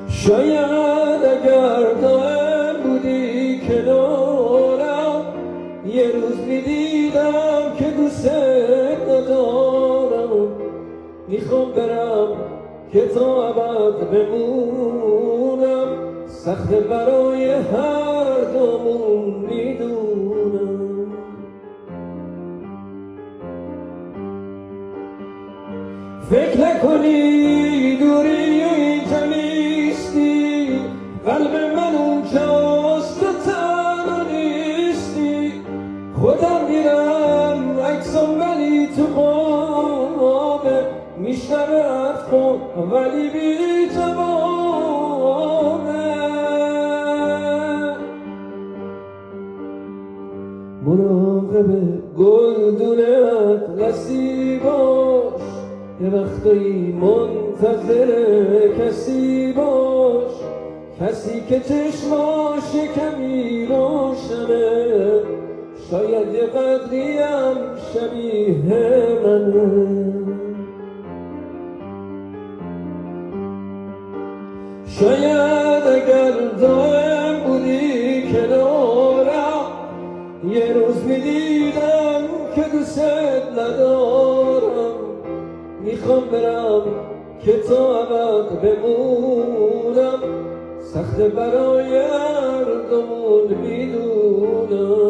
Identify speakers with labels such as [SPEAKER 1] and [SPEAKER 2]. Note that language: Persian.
[SPEAKER 1] شاید اگر دائم بودی کنارم یه روز میدیدم که دوست ندارم. میخوام برم که تا ابد بمونم، سخته برای هر دومون میدونم. فکر نکنی دوری و اینجا نیستی، قلب من اونجاست تو تنها نیستی. خودم میرم عکسم ولی تو خوابه، میشنوه حرفم ولی بی جوابه. مراقب گلدون اطلسی باش، یه وقتایی منتظر کسی باش، کسی که چشماش کمی روشنه، شاید یه قدریم شبیه منه. شاید اگر دائم بودی کنارم یه روز میدیدم که دوست ندارم. میخوام برم که تا ابد بمونم، سخته برای هر دومون میدونم.